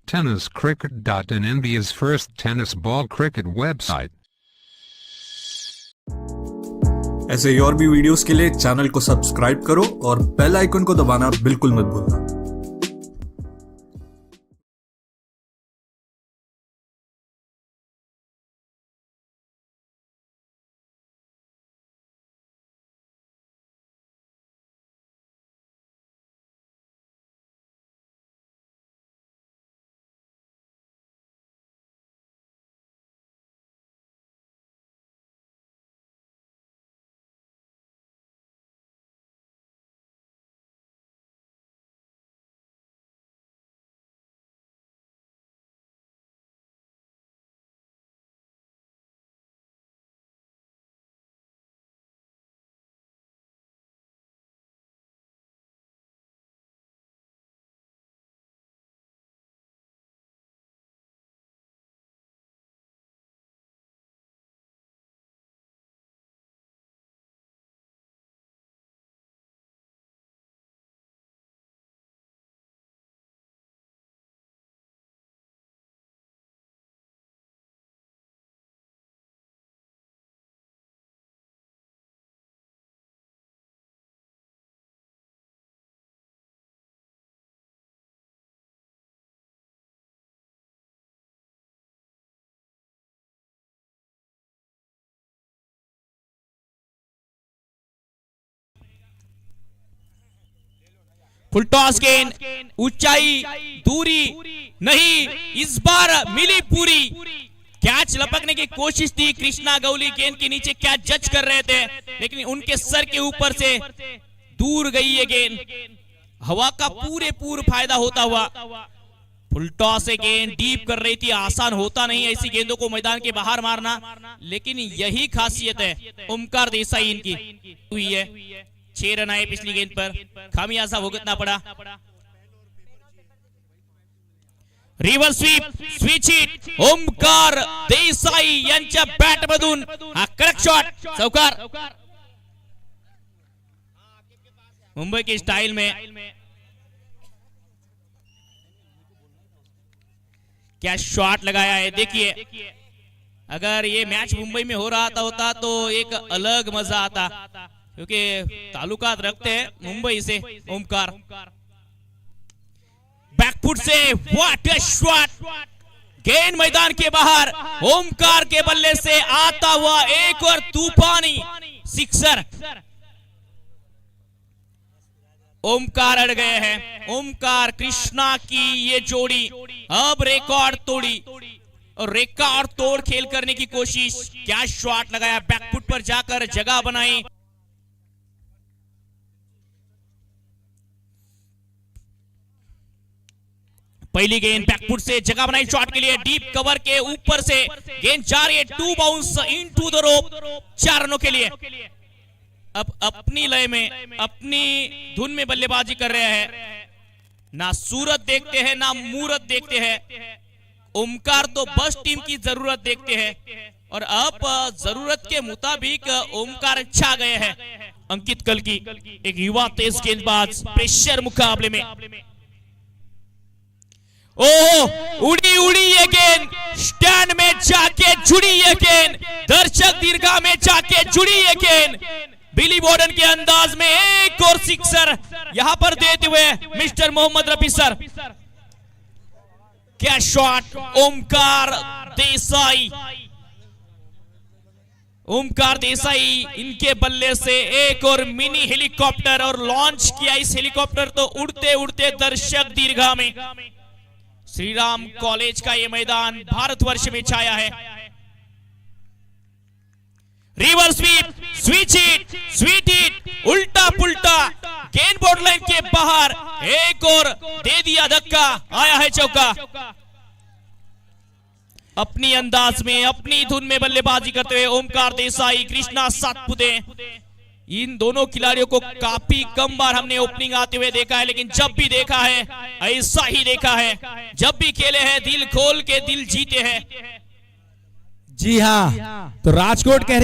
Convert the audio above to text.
Tenniscricket.in, India's first tennis ball cricket website. ऐसे ही और भी वीडियोस के लिए चैनल को सब्सक्राइब करो और बेल आइकन को दबाना बिल्कुल मत भूलना। फुल टॉस गेंद, ऊंचाई, दूरी नहीं, इस बार मिली पूरी। कैच लपकने की कोशिश थी, कृष्णा गौली गेंद के नीचे कैच जज कर रहे थे, लेकिन उनके सर के ऊपर से दूर गई ये गेंद। हवा का पूरे फायदा होता हुआ फुल टॉस से गेंद डीप कर रही थी। आसान होता नहीं ऐसी गेंदों को मैदान के बाहर मारना, लेकिन यही खासियत है ओमकार देसाई इनकी हुई है। 6 रन आए पिछली गेंद पर, खामियाजा भुगतना पड़ा। Reverse switch hit Omkar Desai यांच्या बॅट मधून हा कडक शॉट, चौकार। मुंबई की स्टाइल में क्या शॉट लगाया है। देखिए, अगर ये मैच मुंबई में हो रहा होता तो एक अलग मजा आता, क्योंकि ताल्लुकात रखते हैं मुंबई से ओमकार। बैकफुट से व्हाट अ शॉट, गेंद मैदान के बाहर। ओमकार के बल्ले से आता हुआ एक और तूफानी सिक्सर। ओमकार अड़ गए हैं। ओमकार कृष्णा की ये जोड़ी अब रिकॉर्ड तोड़ी और रिकॉर्ड तोड़ खेल करने की कोशिश। क्या शॉट लगाया, बैकफुट पर जाकर जगह बनाई। पहली गेंद बैकफुट से जगह बनाई शॉट के लिए, डीप कवर के ऊपर से गेंद जा रही है, 2 बाउंस इनटू द रोप, 4 रनों के लिए। अब अपनी लय में, अपनी धुन में बल्लेबाजी कर रहे हैं। ना सूरत देखते हैं ना मूरत देखते हैं। ओमकार तो बस टीम की जरूरत देखते हैं और अब जरूरत के मुताबिक ओमकार छा गए हैं। अंकित कल्की एक युवा तेज गेंदबाज प्रेशर मुकाबले में। उड़ी ये गेंद, स्टैंड में जाके जुड़ी ये गेंद, दर्शक दीर्घा में जाके जुड़ी ये गेंद। बिली बॉर्डन के अंदाज में एक और सिक्सर यहां पर देते हुए मिस्टर मोहम्मद रफी सर। क्या शॉट ओमकार देसाई। ओमकार देसाई इनके बल्ले से एक और मिनी हेलीकॉप्टर, और लॉन्च किया इस हेलीकॉप्टर तो उड़ते उड़ते दर्शक दीर्घा में। श्री राम कॉलेज का ये मैदान भारतवर्ष में छाया है। रिवर्स स्वीच हिट, उल्टा पुल्टा, गेंद बोर्ड लाइन के बाहर, एक और दे दिया धक्का, आया है चौका। अपनी अंदाज में, अपनी धुन में बल्लेबाजी करते हुए ओमकार देसाई, कृष्णा सातपुते, इन दोनों खिलाड़ियों को काफी कम बार हमने ओपनिंग आते हुए देखा है, लेकिन जब भी देखा है ऐसा ही देखा है। जब भी खेले हैं दिल खोल के दिल जीते हैं। जी हाँ, तो राजकोट कह रहे